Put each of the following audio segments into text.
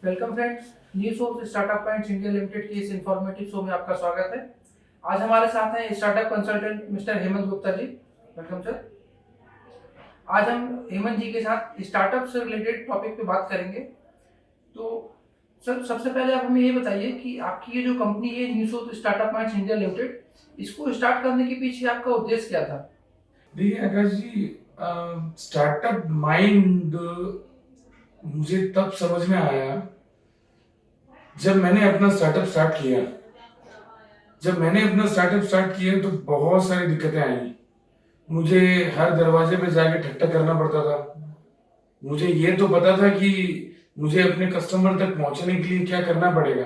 Welcome friends, new source startup points India limited के इस informative show में आपका स्वागत है। आज हमारे साथ हैं startup consultant mister Hemant Gupta ji. Welcome sir. आज हम हेमंत जी के साथ स्टार्टअप से रिलेटेड टॉपिक पे बात करेंगे। तो सर, सबसे पहले आप हमें ये बताइए कि आपकी ये जो कंपनी है new source startup points India limited, इसको स्टार्ट करने के पीछे आपका उद्देश्य क्या था? देखिए आकाश जी, स्टार्टअप माइंड मुझे तब समझ में आया जब मैंने अपना स्टार्टअप स्टार्ट किया। तो बहुत सारी दिक्कतें आई। मुझे हर दरवाजे पे जाके ठक करना पड़ता था। मुझे ये तो पता था कि मुझे अपने कस्टमर तक पहुंचने के लिए क्या करना पड़ेगा,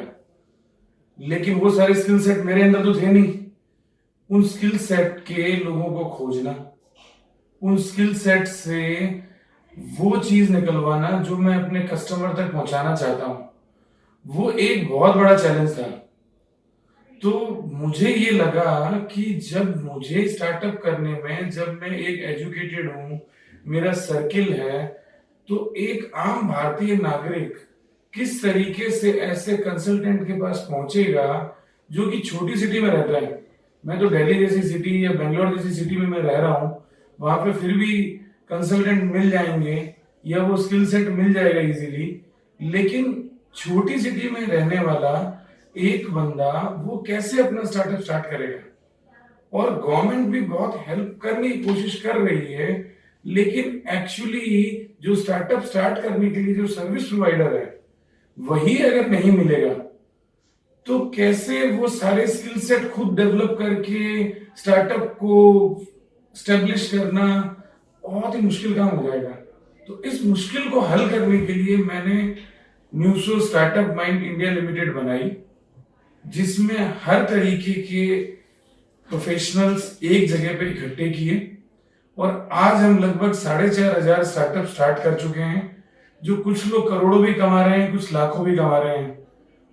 लेकिन वो सारे स्किल सेट मेरे अंदर तो थे नहीं। उन स्किल सेट के लोगों को खोजना, उन स्किल सेट से वो चीज निकलवाना जो मैं अपने कस्टमर तक पहुंचाना चाहता हूं, वो एक बहुत बड़ा चैलेंज था। तो मुझे ये लगा कि जब मुझे स्टार्टअप करने में, जब मैं एक एजुकेटेड हूं, मेरा सर्किल है, तो एक आम भारतीय नागरिक किस तरीके से ऐसे कंसल्टेंट के पास पहुंचेगा जो कि छोटी सिटी में रहता है। मैं तो दिल्ली जैसी सिटी या बेंगलोर जैसी सिटी में मैं रह रहा हूं, वहां पे फिर भी कंसल्टेंट मिल जाएंगे या वो स्किल सेट मिल जाएगा इजीली, लेकिन छोटी सिटी में रहने वाला एक बंदा वो कैसे अपना स्टार्टअप स्टार्ट करेगा? और गवर्नमेंट भी बहुत हेल्प करने की कोशिश कर रही है, लेकिन एक्चुअली जो स्टार्टअप स्टार्ट करने के लिए जो सर्विस प्रोवाइडर है वही अगर नहीं मिलेगा तो कैसे वो सारे स्किल सेट खुद डेवलप करके स्टार्टअप को स्टेब्लिश करना बहुत ही मुश्किल काम हो जाएगा। तो इस मुश्किल को हल करने के लिए मैंने न्यूसो स्टार्टअप माइंड इंडिया लिमिटेड बनाई, जिसमें हर तरीके के प्रोफेशनल्स एक जगह पे इकट्ठे किए। और आज हम लगभग 4,500 स्टार्टअप स्टार्ट कर चुके हैं, जो कुछ लोग करोड़ों भी कमा रहे हैं, कुछ लाखों भी कमा रहे हैं।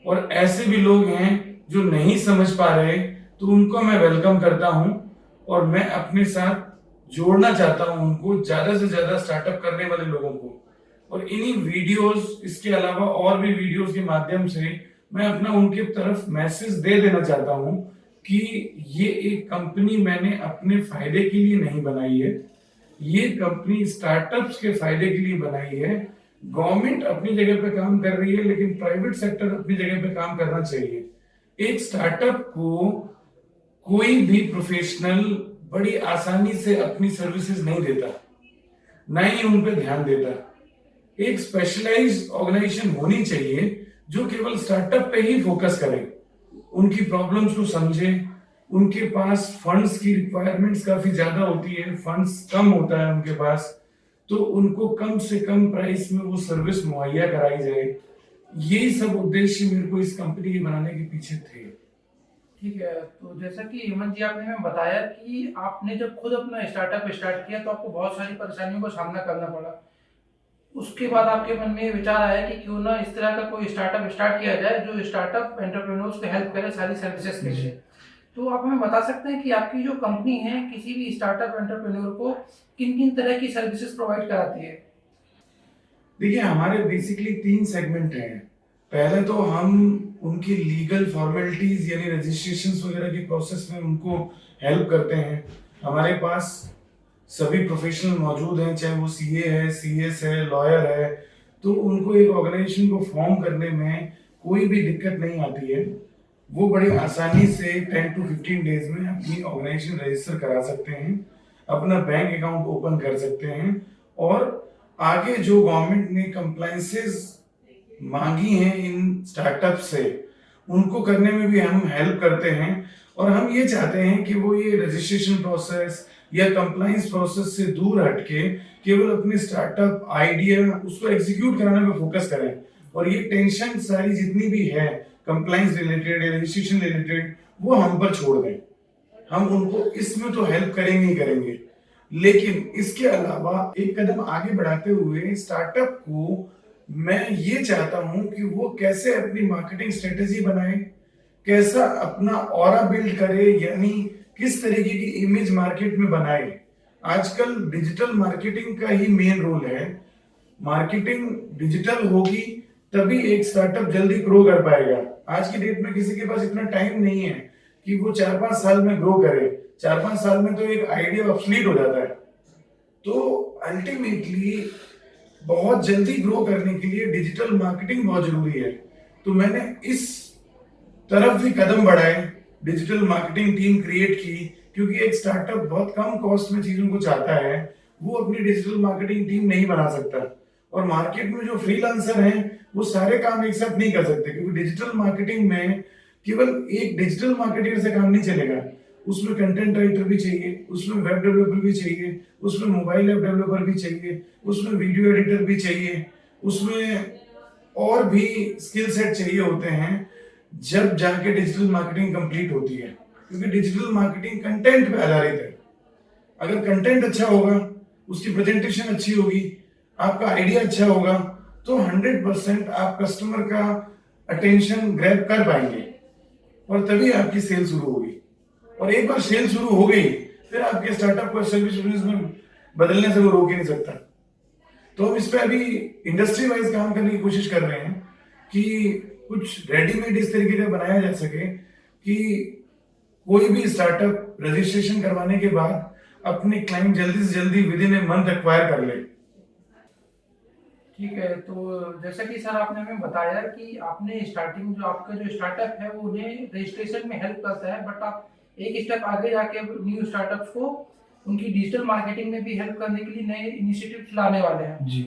और ऐसे भी लोग हैं जो नहीं समझ पा रहे, तो उनको मैं वेलकम करता हूं और मैं अपने साथ जोड़ना चाहता हूं उनको, ज्यादा से ज्यादा स्टार्टअप करने वाले लोगों को। और इन्हीं वीडियोस, इसके अलावा और भी वीडियोस के माध्यम से मैं अपना उनके तरफ मैसेज दे देना चाहता हूं कि ये एक कंपनी मैंने अपने फायदे के लिए नहीं बनाई है, ये कंपनी स्टार्टअप्स के फायदे के लिए बनाई है। गवर्नमेंट अपनी जगह पे काम कर रही है, लेकिन प्राइवेट सेक्टर अपनी जगह पे काम करना चाहिए। एक स्टार्टअप को कोई भी प्रोफेशनल बड़ी आसानी से अपनी सर्विसेज नहीं देता, ना ही उन पे ध्यान देता। एक स्पेशलाइज्ड ऑर्गेनाइजेशन होनी चाहिए जो केवल स्टार्टअप पे ही फोकस करे, उनकी प्रॉब्लम्स को समझे। उनके पास फंड्स की रिक्वायरमेंट्स काफी ज्यादा होती है, फंड्स कम होता है उनके पास, तो उनको कम से कम प्राइस में वो सर्विस मुहैया कराई जाए। यही सब उद्देश्य मेरे को इस कंपनी के बनाने के पीछे थे। ठीक है, तो जैसा कि हेमंत जी आपने हमें बताया कि आपने जब खुद अपना स्टार्टअप स्टार्ट किया तो आपको बहुत सारी परेशानियों का सामना करना पड़ा। उसके बाद आपके मन में विचार आया कि क्यों ना इस तरह का कोई स्टार्टअप स्टार्ट किया जाए जो स्टार्टअप एंटरप्रेन्योर्स को हेल्प करे सारी सर्विसेज के लिए। तो आप हमें बता सकते हैं कि आपकी जो कंपनी है किसी भी स्टार्टअप एंटरप्रेन्योर को किन किन तरह की सर्विसेज प्रोवाइड कराती है? देखिए, हमारे बेसिकली 3 सेगमेंट हैं। पहले तो हम उनकी लीगल फॉर्मेलिटीज यानी रजिस्ट्रेशन वगैरह की प्रोसेस में उनको हेल्प करते हैं। हमारे पास सभी प्रोफेशनल मौजूद हैं, चाहे वो सीए है, सीएस है, लॉयर है, तो उनको एक ऑर्गेनाइजेशन को फॉर्म करने में कोई भी दिक्कत नहीं आती है। वो बड़ी आसानी से 10 to 15 डेज में अपनी ऑर्गेनाइजेशन रजिस्टर करा सकते हैं, अपना बैंक अकाउंट ओपन कर सकते हैं, और आगे जो गवर्नमेंट ने कंप्लायंसेस मांगी हैं इन स्टार्टअप से, उनको करने में भी हम हेल्प करते हैं। और हम ये चाहते हैं कि वो ये रजिस्ट्रेशन प्रोसेस या कंप्लायंस प्रोसेस से दूर हटके केवल अपने स्टार्टअप आइडिया उसको एग्जीक्यूट कराने पे फोकस करें। और ये टेंशन सारी जितनी भी है कंप्लायंस रिलेटेड या रजिस्ट्रेशन रिलेटेड, वो हम पर छोड़ दें। हम उनको इसमें तो हेल्प करेंगे ही करेंगे, लेकिन इसके अलावा एक कदम आगे बढ़ाते हुए स्टार्टअप को मैं ये चाहता हूं कि वो कैसे अपनी मार्केटिंग स्ट्रेटेजी बनाए, कैसा अपना ऑरा बिल्ड करे, यानी किस तरीके की इमेज मार्केट में बनाए। आजकल डिजिटल मार्केटिंग का ही मेन रोल है। मार्केटिंग डिजिटल होगी तभी एक स्टार्टअप जल्दी ग्रो कर पाएगा। आज की डेट में किसी के पास इतना टाइम नहीं है कि वो 4-5 साल में ग्रो करे। 4-5 साल में तो एक आइडिया ऑब्सलीट हो जाता है। तो अल्टीमेटली बहुत जल्दी ग्रो करने के लिए डिजिटल मार्केटिंग बहुत जरूरी है। तो मैंने इस तरफ भी कदम बढ़ाए, डिजिटल मार्केटिंग टीम क्रिएट की, क्योंकि एक स्टार्टअप बहुत कम कॉस्ट में चीजों को चाहता है, वो अपनी डिजिटल मार्केटिंग टीम नहीं बना सकता। और मार्केट में जो फ्रीलांसर हैं वो सारे काम एक साथ नहीं कर सकते, क्योंकि डिजिटल मार्केटिंग में केवल एक डिजिटल मार्केटर से काम नहीं चलेगा। उसमें कंटेंट राइटर भी चाहिए, उसमें वेब डेवलपर भी चाहिए, उसमें मोबाइल ऐप डेवलपर भी चाहिए, उसमें वीडियो एडिटर भी चाहिए, उसमें और भी स्किल सेट चाहिए होते हैं, जब जाके डिजिटल मार्केटिंग कंप्लीट होती है। क्योंकि डिजिटल मार्केटिंग कंटेंट पे आधारित है। अगर कंटेंट अच्छा होगा, उसकी प्रेजेंटेशन अच्छी होगी, आपका आइडिया अच्छा होगा, तो 100% आप कस्टमर का अटेंशन ग्रैब कर पाएंगे और तभी आपकी सेल शुरू होगी। और एक बार सेल शुरू हो गई, फिर आपके स्टार्टअप को सर्विस बिजनेस में बदलने से वो रोक ही नहीं सकता। तो हम इस पे अभी इंडस्ट्री वाइज काम करने की कोशिश कर रहे हैं कि कुछ रेडीमेड इस तरीके का बनाया जा सके कि कोई भी स्टार्टअप रजिस्ट्रेशन करवाने के बाद अपने क्लाइंट जल्दी से जल्दी with in a month acquire कर ले। ठीक है, तो जैसा कि सर आपने हमें बताया कि आपने स्टार्टिंग जो आपका जो स्टार्टअप है वो उन्हें रजिस्ट्रेशन में हेल्प करता है, बट आप एक स्टेप आगे जाके न्यू स्टार्टअप्स को उनकी डिजिटल मार्केटिंग में भी हेल्प करने के लिए नए इनिशिएटिव्स लाने वाले हैं जी।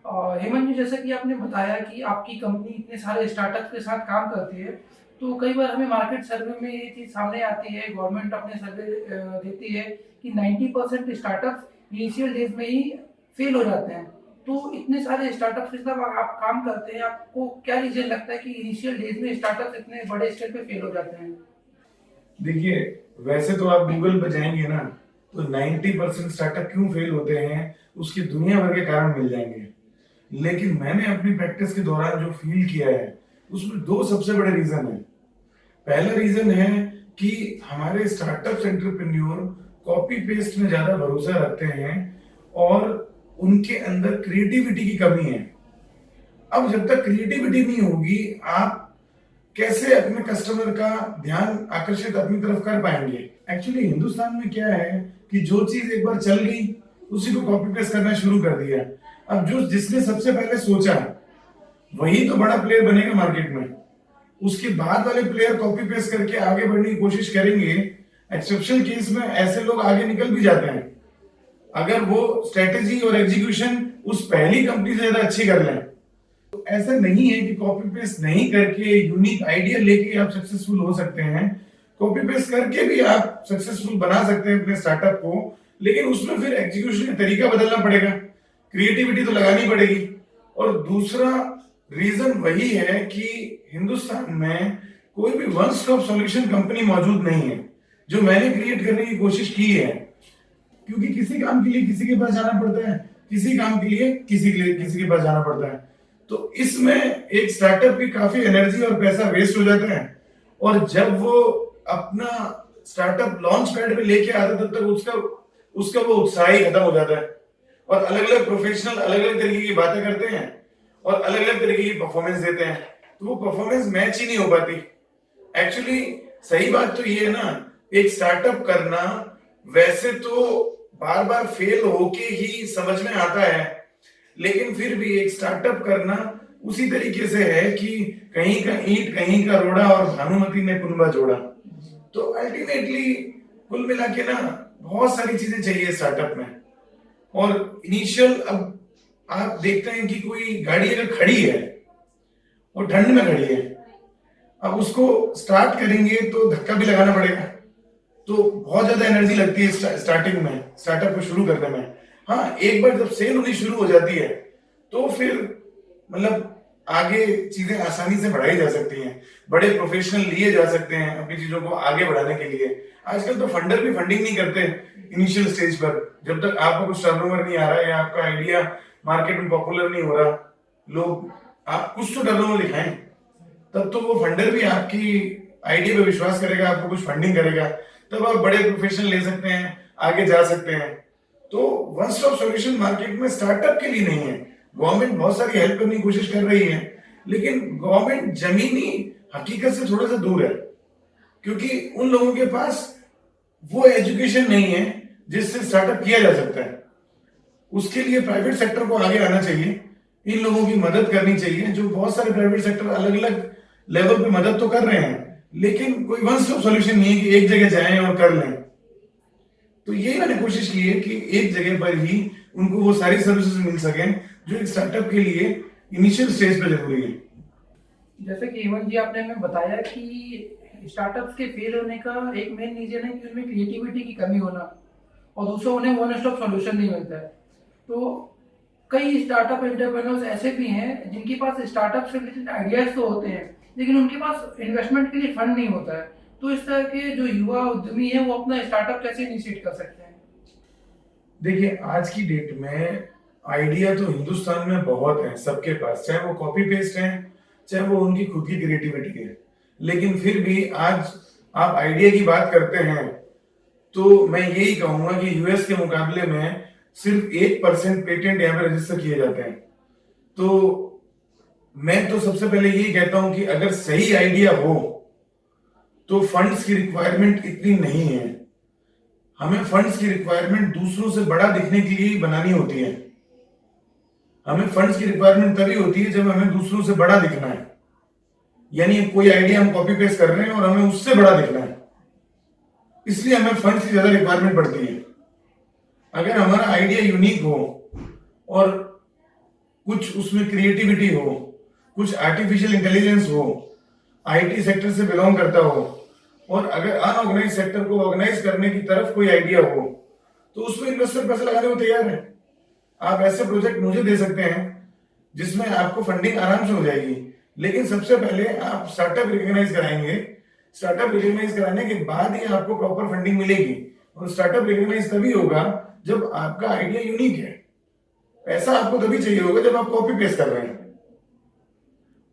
हेमंत जी, जैसा कि आपने बताया कि आपकी कंपनी इतने सारे स्टार्टअप के साथ काम करती है, तो कई बार हमें मार्केट सर्वे में ये चीज़ सामने आती है, गवर्नमेंट अपने सर्वे देती है कि 90% स्टार्टअप्स इनिशियल डेज में ही फेल हो जाते हैं। तो इतने सारे स्टार्टअप्स के साथ आप काम करते हैं, आपको क्या रीजन लगता है कि इनिशियल डेज में स्टार्टअप्स इतने बड़े स्केल पे फेल हो जाते हैं? देखिए, वैसे तो आप गूगल पर जाएंगे ना, तो 90% स्टार्टअप क्यों फेल होते हैं उसकी दुनिया भर के कारण मिल जाएंगे। लेकिन मैंने अपनी प्रैक्टिस के दौरान जो फील किया है, उसमें दो सबसे बड़े रीजन है। पहला रीजन है कि हमारे स्टार्टअप एंटरप्रेन्योर कॉपी पेस्ट में ज्यादा भरोसा रखते हैं और उनके अंदर क्रिएटिविटी की कमी है। अब जब तक क्रिएटिविटी नहीं होगी, आप कैसे अपने कस्टमर का ध्यान आकर्षित अपनी तरफ कर पाएंगे। एक्चुअली हिंदुस्तान में क्या है कि जो चीज एक बार चल गई उसी को कॉपी पेस्ट करना शुरू कर दिया। अब जो जिसने सबसे पहले सोचा वही तो बड़ा प्लेयर बनेगा मार्केट में। उसके बाद वाले प्लेयर कॉपी पेस्ट करके आगे बढ़ने की कोशिश करेंगे। एक्सेप्शनल केस में ऐसे लोग आगे निकल भी जाते हैं, अगर वो स्ट्रेटेजी और एग्जीक्यूशन उस पहली कंपनी से ज्यादा अच्छी कर लें। तो ऐसा नहीं है कि कॉपी पेस्ट नहीं करके यूनिक आइडिया लेके आप सक्सेसफुल हो सकते हैं। कॉपी पेस्ट करके भी आप सक्सेसफुल बना सकते हैं अपने स्टार्टअप को, लेकिन उसमें फिर एग्जीक्यूशन का तरीका बदलना पड़ेगा, क्रिएटिविटी तो लगानी पड़ेगी। और दूसरा रीजन वही है कि हिंदुस्तान में कोई भी वन स्टॉप सॉल्यूशन कंपनी मौजूद नहीं है, जो मैंने क्रिएट करने की कोशिश की है। क्योंकि किसी काम के लिए किसी के पास जाना पड़ता है, किसी काम के लिए किसी के पास जाना पड़ता है। तो इसमें एक स्टार्टअप की काफी एनर्जी और पैसा वेस्ट हो जाता है। और जब वो अपना स्टार्टअप लॉन्च पैड पे लेके आता है, तब तक उसका वो उत्साह ही खत्म हो जाता है। और अलग अलग प्रोफेशनल अलग अलग तरीके की बातें करते हैं और अलग अलग तरीके की परफॉर्मेंस देते हैं, तो वो परफॉर्मेंस मैच ही नहीं हो पाती। एक्चुअली सही बात तो ये है ना, एक स्टार्टअप करना वैसे तो बार बार फेल होके ही समझ में आता है, लेकिन फिर भी एक स्टार्टअप करना उसी तरीके से है कि कहीं का ईंट कहीं का रोड़ा और भानुमति ने कुनबा जोड़ा। तो अल्टीमेटली कुल मिला के ना बहुत सारी चीजें चाहिए स्टार्टअप में। और इनिशियल, अब आप देखते हैं कि कोई गाड़ी अगर खड़ी है और ठंड में खड़ी है, अब उसको स्टार्ट करेंगे तो धक्का भी लगाना पड़ेगा, तो बहुत ज्यादा एनर्जी लगती है स्टार्टिंग में, स्टार्टअप को शुरू करने में। हाँ, एक बार जब सेल होनी शुरू हो जाती है तो फिर मतलब आगे चीजें आसानी से बढ़ाई जा सकती हैं, बड़े प्रोफेशनल लिए जा सकते हैं अपनी चीजों को आगे बढ़ाने के लिए। आजकल तो फंडर भी फंडिंग नहीं करते इनिशियल स्टेज पर, जब तक आपको कुछ टर्नओवर नहीं आ रहा है या आपका आइडिया मार्केट में पॉपुलर नहीं हो रहा, लोग आप कुछ तो टर्नओवर दिखाएं, तब तो वो फंडर भी आपकी आइडिया पे विश्वास करेगा, आपको कुछ फंडिंग करेगा, तब आप बड़े प्रोफेशनल ले सकते हैं, आगे जा सकते हैं। तो वन स्टॉप सॉल्यूशन मार्केट में स्टार्टअप के लिए नहीं है। गवर्नमेंट बहुत सारी हेल्प करने की कोशिश कर रही है, लेकिन गवर्नमेंट जमीनी हकीकत से थोड़ा सा दूर है, क्योंकि उन लोगों के पास वो एजुकेशन नहीं है जिससे स्टार्टअप किया जा सकता है। उसके लिए प्राइवेट सेक्टर को आगे आना चाहिए, इन लोगों की मदद करनी चाहिए। जो बहुत सारे प्राइवेट सेक्टर अलग अलग लेवल पे मदद तो कर रहे हैं, लेकिन कोई वन स्टॉप सॉल्यूशन नहीं है कि एक जगह जाएं और कर लें। तो यही मैंने कोशिश की है कि एक जगह पर ही उनको वो सारी सर्विसेज मिल सके जो एक स्टार्टअप के लिए इनिशियल स्टेज पे जरूरी है। जैसे कि हेमंत जी आपने हमें बताया कि स्टार्टअप्स के फेल होने का एक मेन रीजन है कि उनमें क्रिएटिविटी की कमी होना, और दूसरा उन्हें वन स्टॉप सॉल्यूशन नहीं मिलता है। तो कई स्टार्टअप एंटरप्रेन्योर्स ऐसे भी हैं जिनके पास स्टार्टअप से रिलेटेड आइडियाज तो होते हैं, लेकिन उनके पास इन्वेस्टमेंट के लिए फंड नहीं होता है। तो इस तरह के जो युवा उद्यमी हैं वो अपना स्टार्टअप कैसे इनिशिएट कर सकते हैं? देखिए, आज की डेट में आइडिया तो हिंदुस्तान में बहुत है सबके पास, चाहे वो कॉपी पेस्ट है, चाहे वो उनकी खुद की क्रिएटिविटी है। लेकिन फिर भी आज आप आइडिया की बात करते हैं तो मैं यही कहूंगा कि यूएस के मुकाबले में सिर्फ 1% पेटेंट यहाँ पे रजिस्टर किए जाते हैं। तो मैं तो सबसे पहले यही कहता हूं कि अगर सही आइडिया हो तो फंड्स की रिक्वायरमेंट इतनी नहीं है। हमें फंड्स की रिक्वायरमेंट दूसरों से बड़ा दिखने के लिए बनानी होती है। हमें फंड्स की रिक्वायरमेंट तभी होती है जब हमें दूसरों से बड़ा दिखना है, यानी कोई आइडिया हम कॉपी पेस्ट कर रहे हैं और हमें उससे बड़ा दिखना है, इसलिए हमें फंड्स की ज्यादा रिक्वायरमेंट पड़ती है। अगर हमारा आइडिया यूनिक हो और कुछ उसमें क्रिएटिविटी हो, कुछ आर्टिफिशियल इंटेलिजेंस हो, आईटी सेक्टर से बिलोंग करता हो, और अगर अनऑर्गेनाइज सेक्टर को ऑर्गेनाइज करने की तरफ कोई आइडिया हो, तो उसमें इन्वेस्टर पैसा लगाने को तैयार है। आप ऐसे प्रोजेक्ट मुझे दे सकते हैं जिसमें आपको फंडिंग आराम से हो जाएगी, लेकिन सबसे पहले आप स्टार्टअप रिकॉग्नाइज कराएंगे। स्टार्टअप रिकॉग्नाइज कराने के बाद ही आपको प्रॉपर फंडिंग मिलेगी, और स्टार्टअप रिकॉग्नाइज तभी होगा जब आपका आइडिया यूनिक है। पैसा आपको तभी चाहिए होगा जब आप कॉपी पेस्ट कर रहे हैं,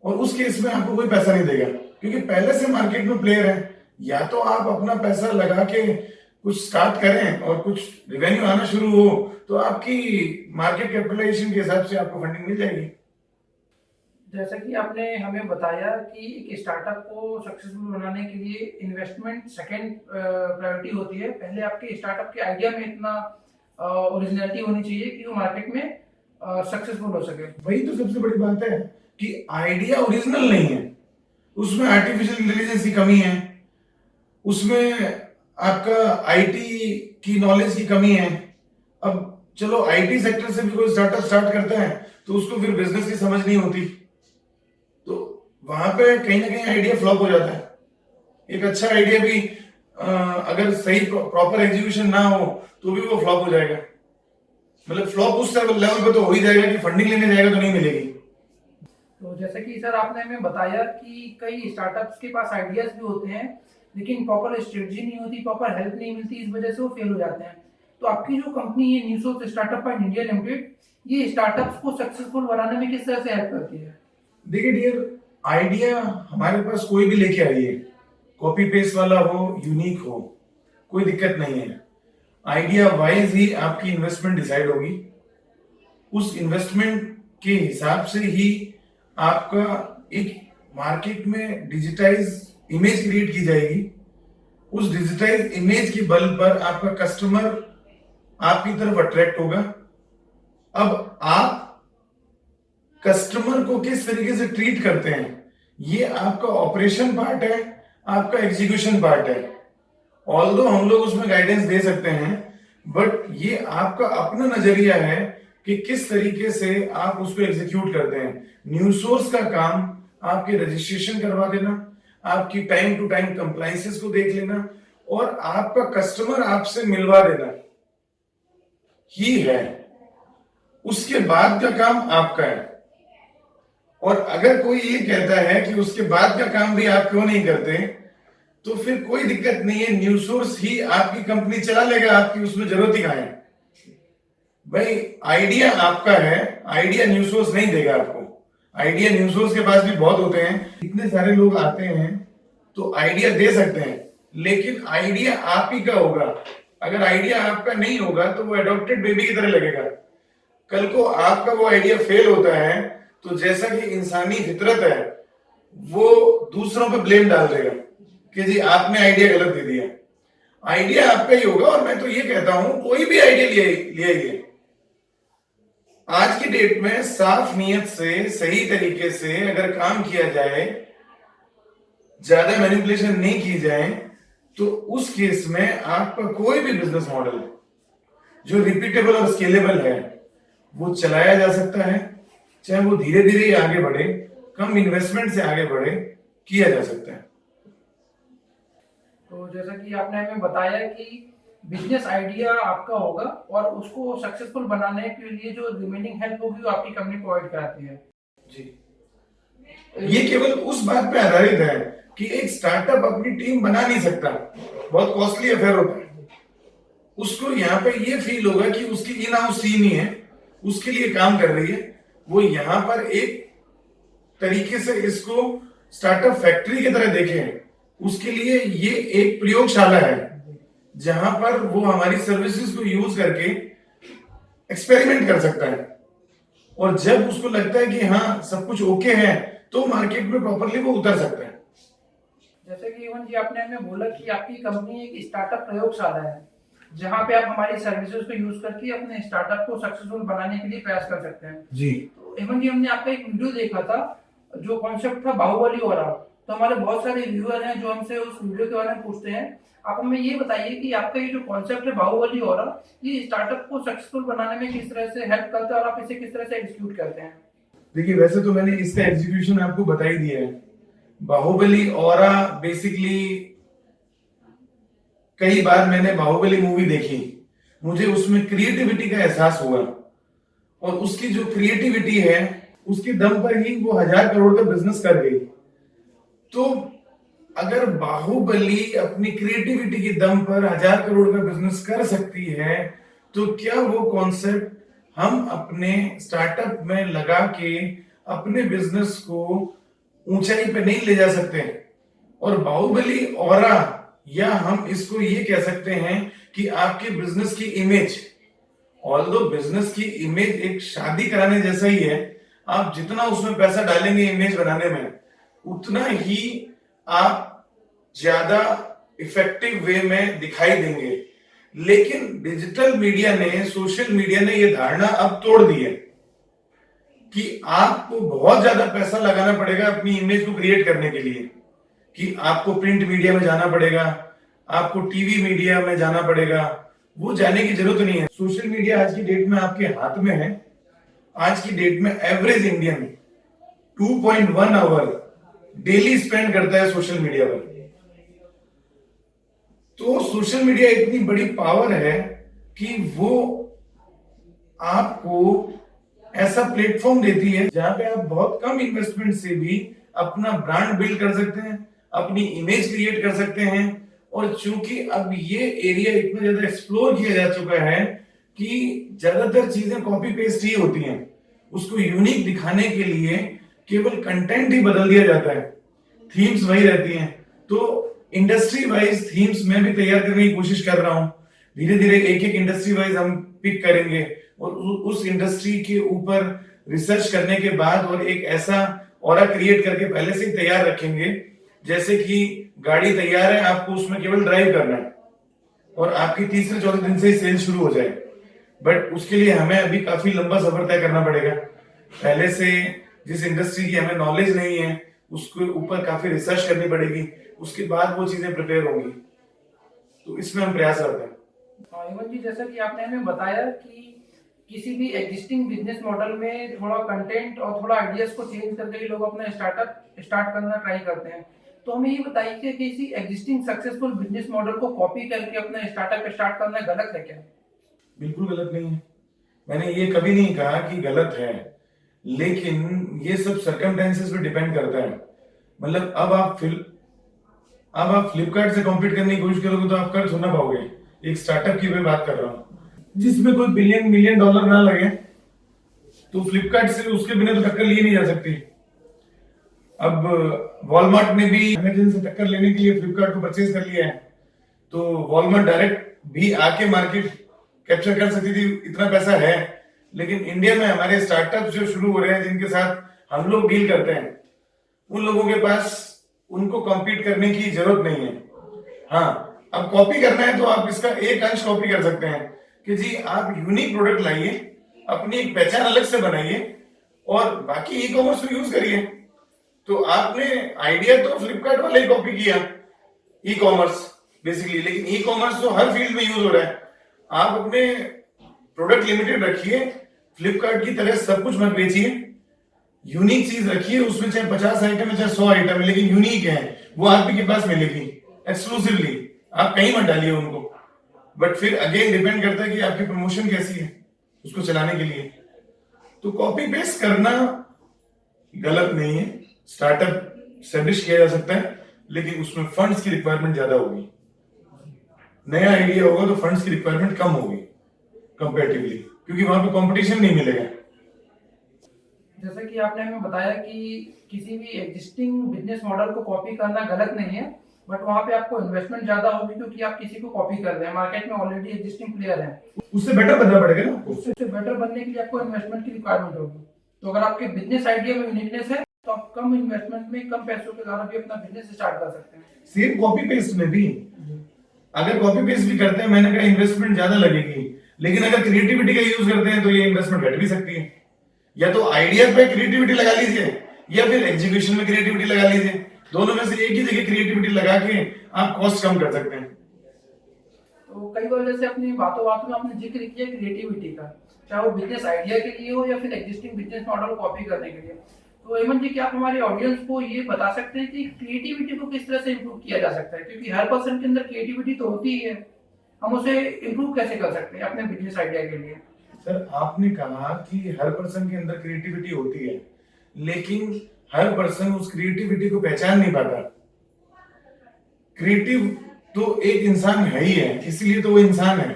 और उस केस में आपको कोई पैसा नहीं देगा, क्योंकि पहले से मार्केट में प्लेयर है। या तो आप अपना पैसा लगा के कुछ स्टार्ट करें और कुछ रेवेन्यू आना शुरू हो, तो आपकी मार्केट कैपिटलाइजेशन के हिसाब से आपको फंडिंग मिल जाएगी। जैसा कि आपने हमें बताया कि एक स्टार्टअप को सक्सेसफुल बनाने के लिए इन्वेस्टमेंट सेकंड प्रायोरिटी होती है। पहले आपके स्टार्टअप के आइडिया में इतना ओरिजिनलिटी होनी चाहिए कि वो मार्केट में सक्सेसफुल हो सके। वही तो सबसे बड़ी बात है कि आइडिया ओरिजिनल नहीं है, उसमें आर्टिफिशियल इंटेलिजेंस की कमी है, उसमें आपका आईटी की नॉलेज की कमी है। अब चलो आईटी सेक्टर से भी कोई स्टार्टअप स्टार्ट करता है तो उसको फिर बिजनेस की समझ नहीं होती, तो वहां पे कहीं ना कहीं आइडिया फ्लॉप हो जाता है। एक अच्छा आइडिया भी अगर सही प्रॉपर एग्जीक्यूशन ना हो तो भी वो फ्लॉप हो जाएगा। मतलब फ्लॉप उस लेवल पे तो हो ही जाएगा कि फंडिंग लेने जाएगा तो नहीं मिलेगी। तो जैसे कि सर आपने हमें बताया कि कई स्टार्टअप्स के पास आइडियाज भी होते हैं, लेकिन प्रॉपर स्ट्रेटजी नहीं होती, प्रॉपर हेल्प नहीं मिलती, इस वजह से वो फेल हो जाते हैं। तो आपकी जो कंपनी है न्यूसोर्स स्टार्टअप पॉइंट इंडिया लिमिटेड, ये स्टार्टअप्स को सक्सेसफुल बनाने में किस तरह से हेल्प करती है? देखिए डियर, आइडिया हमारे पास कोई भी लेके आइए, कॉपी पेस्ट वाला हो, यूनिक हो, कोई दिक्कत नहीं है। आइडिया वाइज ही आपकी इन्वेस्टमेंट डिसाइड होगी। उस इन्वेस्टमेंट के हिसाब से ही आपका एक मार्केट में डिजिटाइज इमेज क्रिएट की जाएगी। उस डिजिटाइज इमेज के बल पर आपका कस्टमर आपकी तरफ अट्रैक्ट होगा। अब आप कस्टमर को किस तरीके से ट्रीट करते हैं, ये आपका ऑपरेशन पार्ट है, आपका एग्जीक्यूशन पार्ट है। ऑल्दो हम लोग उसमें गाइडेंस दे सकते हैं, बट ये आपका अपना नजरिया है कि किस तरीके से आप उसको एग्जीक्यूट करते हैं। न्यूसोर्स का काम आपके रजिस्ट्रेशन करवा देना, आपकी टाइम टू टाइम कंप्लायंसेस को देख लेना, और आपका कस्टमर आपसे मिलवा देना ही है। उसके बाद का काम आपका है। और अगर कोई ये कहता है कि उसके बाद का काम भी आप क्यों नहीं करते, तो फिर कोई दिक्कत नहीं है, न्यूसोर्स ही आपकी कंपनी चला लेगा, आपकी उसमें जरूरत ही कहां है। भाई आइडिया आपका है, आइडिया न्यूसोर्स नहीं देगा आपको। आइडिया न्यूसोर्स के पास भी बहुत होते हैं, इतने सारे लोग आते हैं तो आइडिया दे सकते हैं, लेकिन आइडिया आप ही का होगा। अगर आइडिया आपका नहीं होगा तो वो एडॉप्टेड बेबी की तरह लगेगा। कल को आपका वो आइडिया फेल होता है तो जैसा कि इंसानी फितरत है, वो दूसरों पे ब्लेम डाल देगा कि जी आपने आइडिया गलत दे दिया। आइडिया आपका ही होगा, और मैं तो ये कहता हूं कोई भी आइडिया लिए आज की डेट में साफ नियत से सही तरीके से अगर काम किया जाए, ज्यादा मैनिपुलेशन नहीं की जाए, तो उस केस में आपका कोई भी बिजनेस मॉडल जो रिपीटेबल और स्केलेबल है वो चलाया जा सकता है। चाहे वो धीरे धीरे ही आगे बढ़े, कम इन्वेस्टमेंट से आगे बढ़े, किया जा सकता है। तो जैसा कि आपने हमें बताया कि बिजनेस आइडिया आपका होगा और उसको सक्सेसफुल बनाने के लिए जो रिमेनिंग हेल्प होगी वो आपकी कंपनी प्रोवाइड कराती है। जी, ये केवल उस बात पे आधारित है कि एक स्टार्टअप अपनी टीम बना नहीं सकता, बहुत कॉस्टली अफेयर होता है। उसको यहाँ पे ये फील होगा कि उसकी इन हाउस टीम ही है, उसके लिए काम कर रही है। वो यहाँ पर एक तरीके से इसको स्टार्टअप फैक्ट्री की तरह देखें। उसके लिए ये एक प्रयोगशाला है जहां पर वो हमारी सर्विसेज को यूज करके एक्सपेरिमेंट कर सकता है, और जब उसको लगता है कि हाँ सब कुछ ओके है, तो मार्केट में प्रॉपरली वो उतर सकता है। जैसे कि इवन जी आपने हमें बोला कि आपकी कंपनी एक स्टार्टअप प्रयोगशाला है जहां पे आप हमारी सर्विसेज को यूज करके अपने स्टार्टअप को सक्सेसफुल बनाने के लिए प्रयास कर सकते हैं। जी, तो इवन जी हमने आपका एक वीडियो देखा था, जो कॉन्सेप्ट था बाहुबली और तो हमारे बहुत सारे व्यूअर हैं जो हमसे उस वीडियो के बारे में पूछते हैं। आप हमें ये बताइए कि आपका ये जो कॉन्सेप्ट है बाहुबली और ये स्टार्टअप को सक्सेसफुल बनाने में किस तरह से हेल्प करता है और आप इसे किस तरह से एग्जीक्यूट करते हैं? देखिए वैसे तो मैंने इसका एग्जीक्यूशन आपको बता ही दिया है। बाहुबली ऑरा बेसिकली कई बार मैंने बाहुबली मूवी देखी, मुझे उसमें क्रिएटिविटी का एहसास हुआ, और उसकी जो क्रिएटिविटी है उसके दम पर ही वो 1000 करोड़ का बिजनेस कर गई। तो अगर बाहुबली अपनी क्रिएटिविटी के दम पर 1000 करोड़ का बिजनेस कर सकती है, तो क्या वो कॉन्सेप्ट हम अपने स्टार्टअप में लगा के अपने बिजनेस को ऊंचाई पे नहीं ले जा सकते? और बाहुबली ऑरा, या हम इसको ये कह सकते हैं कि आपके बिजनेस की इमेज, ऑल्दो बिजनेस की इमेज एक शादी कराने जैसा ही है। आप जितना उसमें पैसा डालेंगे इमेज बनाने में, उतना ही आप ज्यादा इफेक्टिव वे में दिखाई देंगे। लेकिन डिजिटल मीडिया ने, सोशल मीडिया ने ये धारणा अब तोड़ दी है कि आपको बहुत ज्यादा पैसा लगाना पड़ेगा अपनी इमेज को क्रिएट करने के लिए, कि आपको प्रिंट मीडिया में जाना पड़ेगा, आपको टीवी मीडिया में जाना पड़ेगा। वो जाने की जरूरत नहीं है। सोशल मीडिया आज की डेट में आपके हाथ में है। आज की डेट में average Indian 2.1 hour daily spend करता है सोशल मीडिया पर। तो सोशल मीडिया इतनी बड़ी पावर है कि वो आपको ऐसा प्लेटफॉर्म देती है जहां पे आप बहुत कम इन्वेस्टमेंट से भी अपना ब्रांड बिल्ड कर सकते हैं, अपनी इमेज क्रिएट कर सकते हैं। और चूंकि अब ये एरिया इतना ज्यादा एक्सप्लोर किया जा चुका है कि ज्यादातर चीजें कॉपी पेस्ट ही होती हैं, उसको यूनिक दिखाने के लिए केवल कंटेंट ही बदल दिया जाता है, थीम्स वही रहती हैं। तो इंडस्ट्री वाइज थीम्स मैं भी तैयार करने की कोशिश कर रहा हूं। धीरे धीरे एक एक इंडस्ट्री वाइज हम पिक करेंगे और उस इंडस्ट्री के ऊपर रिसर्च करने के बाद और एक ऐसा ऑरा क्रिएट करके पहले से ही तैयार रखेंगे, जैसे कि गाड़ी तैयार है, आपको उसमें केवल ड्राइव करना है और आपकी तीसरे चौथे दिन से ही सेल शुरू हो जाए। बट उसके लिए हमें अभी काफी लंबा सफर तय करना पड़ेगा। पहले से जिस इंडस्ट्री की हमें नॉलेज नहीं है उसके ऊपर काफी रिसर्च करनी पड़ेगी, उसके बाद वो चीजें प्रिपेयर होंगी। तो इसमें हम प्रयासरत हैं। इवन जी जैसा कि आपने हमें बताया कि किसी भी एग्जिस्टिंग बिजनेस मॉडल में थोड़ा कंटेंट और थोड़ा आइडियाज को चेंज करके ही लोग अपना स्टार्टअप स्टार्ट करना ट्राई करते हैं। तो हमें ये बताइए कि किसी एग्जिस्टिंग सक्सेसफुल बिजनेस मॉडल को कॉपी करके अपना स्टार्टअप स्टार्ट करना गलत है क्या? बिल्कुल गलत नहीं है। मैंने ये कभी नहीं कहा कि गलत है, लेकिन ये सब सर्कमस्टेंसेस पे डिपेंड करता है। मतलब अब आप फ्लिपकार्ट से कॉम्पीट करने की कोशिश करोगे तो आप कर थोड़ा पाओगे। एक स्टार्टअप की मैं बात कर रहा हूँ जिसमें कोई बिलियन मिलियन डॉलर ना लगे, तो फ्लिपकार्ट से उसके बिना तो टक्कर ली नहीं जा सकती। अब वॉलमार्ट ने भी अमेज़न से टक्कर लेने के लिए फ्लिपकार्ट को परचेज कर लिया है, तो वॉलमार्ट डायरेक्ट भी आके मार्केट कैप्चर कर सकती थी, इतना पैसा है। लेकिन इंडिया में हमारे स्टार्टअप जो शुरू हो रहे हैं, जिनके साथ हम लोग डील करते हैं, उन लोगों के पास उनको कॉम्पीट करने की जरूरत नहीं है। हाँ, अब कॉपी करना है तो आप इसका एक अंश कॉपी कर सकते हैं कि जी आप यूनिक प्रोडक्ट लाइए, अपनी एक पहचान अलग से बनाइए और बाकी ई कॉमर्स में यूज करिए। तो आपने आइडिया तो फ्लिपकार्ट वाला ही कॉपी किया, ई कॉमर्स बेसिकली, लेकिन ई कॉमर्स तो हर फील्ड में यूज हो रहा है। आप अपने प्रोडक्ट लिमिटेड रखिए, फ्लिपकार्ट की तरह सब कुछ मत बेचिए, यूनिक चीज रखिए, उसमें चाहे 50 आइटम है चाहे 100 आइटम है, लेकिन यूनिक है, वो आपके पास मिलेगी एक्सक्लूसिवली। आप कहीं मत डालिए उनको। बट फिर अगेन डिपेंड करता है कि आपकी प्रमोशन कैसी है उसको चलाने के लिए। तो कॉपी पेस्ट करना गलत नहीं है, स्टार्टअप एस्टेब्लिश किया जा सकता है, लेकिन उसमें फंड्स की रिक्वायरमेंट ज्यादा होगी। नया आइडिया होगा तो फंड्स की रिक्वायरमेंट कम होगी कंपैरेटिवली, क्योंकि वहां पे कंपटीशन नहीं मिलेगा। जैसा कि आपने हमें बताया कि किसी भी एग्जिस्टिंग बिजनेस मॉडल को कॉपी करना गलत नहीं है, बट वहाँ पे आपको इन्वेस्टमेंट ज्यादा होगी क्योंकि आप किसी को कॉपी कर रहे हैं, मार्केट में ऑलरेडी एग्जिस्टिंग प्लेयर हैं। उससे बेटर बनना पड़ेगा ना आपको। उससे बेटर बनने के लिए आपको इन्वेस्टमेंट की रिक्वायरमेंट होगी। तो अगर आपके बिजनेस आइडिया में यूनिकनेस है तो आप कम इन्वेस्टमेंट में कम पैसों के द्वारा भी अपना बिजनेस स्टार्ट कर सकते हैं। सेम कॉपी पेस्ट में भी अगर कॉपी पेस्ट भी करते हैं, मैंने कहा इन्वेस्टमेंट ज्यादा लगेगी, लेकिन अगर क्रिएटिविटी का यूज करते हैं तो ये इन्वेस्टमेंट घट भी सकती है। या तो आइडिया पे क्रिएटिविटी लगा लीजिए या फिर एग्जीक्यूशन में क्रिएटिविटी लगा लीजिए। दोनों में से एक ही जगह क्रिएटिविटी लगा के आप कॉस्ट कम कर सकते हैं। तो कई बार जैसे अपनी बातों बातों में आपने जिक्र किया क्रिएटिविटी का, चाहे वो बिजनेस आइडिया के लिए हो या फिर एग्जिस्टिंग बिजनेस मॉडल को कॉपी करने के लिए। तो हेमंत जी, क्या आप हमारे ऑडियंस को ये बता सकते हैं कि क्रिएटिविटी को किस तरह से इम्प्रूव किया जा सकता है? क्योंकि हर पर्सन के अंदर क्रिएटिविटी तो होती ही है, हम उसे इम्प्रूव कैसे कर सकते हैं अपने बिजनेस आइडिया के लिए? सर, आपने कहा कि हर पर्सन के अंदर क्रिएटिविटी होती है, लेकिन हर पर्सन उस क्रिएटिविटी को पहचान नहीं पाता। क्रिएटिव तो एक इंसान है ही है, इसलिए तो वो इंसान है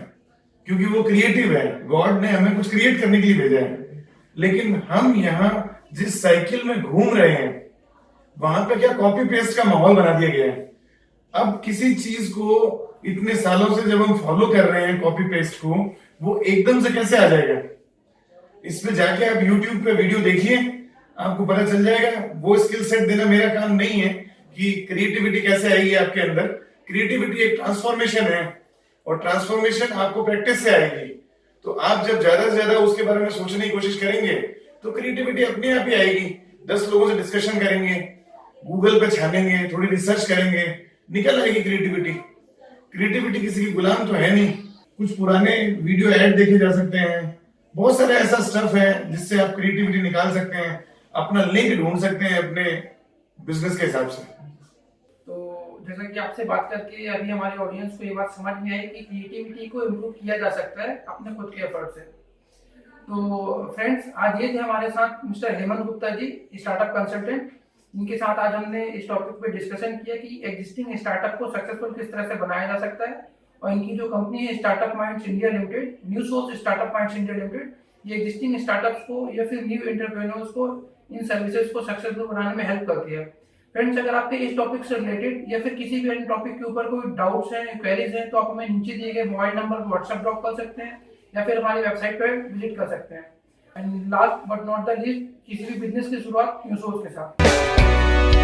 क्योंकि वो क्रिएटिव है। गॉड ने हमें कुछ क्रिएट करने के लिए भेजा है, लेकिन हम यहाँ जिस साइकिल में घूम रहे हैं वहां पे क्या कॉपी पेस्ट का माहौल बना दिया गया है। अब किसी चीज को इतने सालों से जब हम फॉलो कर रहे हैं कॉपी पेस्ट को, वो एकदम से कैसे आ जाएगा? इस पे जाके आप YouTube पे वीडियो देखिए, आपको पता चल जाएगा। वो स्किल सेट देना मेरा काम नहीं है कि क्रिएटिविटी कैसे आएगी आपके अंदर। क्रिएटिविटी एक ट्रांसफॉर्मेशन है और ट्रांसफॉर्मेशन आपको प्रैक्टिस से आएगी। तो आप जब ज्यादा से ज्यादा उसके बारे में सोचने की कोशिश करेंगे तो क्रिएटिविटी अपने आप ही आएगी। 10 लोगों से डिस्कशन करेंगे, गूगल पे छानेंगे, थोड़ी रिसर्च करेंगे, निकल आएगी क्रिएटिविटी। क्रिएटिविटी किसी की गुलाम तो है नहीं। कुछ पुराने वीडियो ऐड देखे जा सकते हैं, बहुत सारा ऐसा स्टफ है जिससे आप क्रिएटिविटी निकाल सकते हैं, अपना लिंक ढूंढ सकते हैं अपने बिजनेस के हिसाब से। तो जैसा कि आपसे बात करके अभी हमारे ऑडियंस को ये बात समझ में आई कि क्रिएटिविटी को इम्प्रूव किया जा सकता है अपने खुद के एफर्ट से। तो फ्रेंड्स, आज ये थे हमारे साथ मिस्टर हेमंत गुप्ता जी, स्टार्टअप कंसल्टेंट। इनके साथ आज हमने इस टॉपिक पे डिस्कशन किया कि एग्जिस्टिंग स्टार्टअप को सक्सेसफुल किस तरह से बनाया जा सकता है। और इनकी जो कंपनी है startup minds India limited, new source startup minds India limited, ये एग्जिस्टिंग स्टार्टअप्स को या फिर न्यू एंटरप्रेन्योर्स को इन सर्विसेज को सक्सेसफुल बनाने में हेल्प करती है। फ्रेंड्स, अगर आपके इस टॉपिक से रिलेटेड या फिर किसी भी अन्य टॉपिक के ऊपर कोई डाउट्स हैं, क्वेरीज हैं, तो आप हमें नीचे दिए गए मोबाइल नंबर पर व्हाट्सएप ड्रॉप कर सकते हैं या फिर हमारी वेबसाइट पर विजिट कर सकते हैं। And last but not the least, किसी भी बिजनेस की शुरुआत न्यू सोर्स के साथ।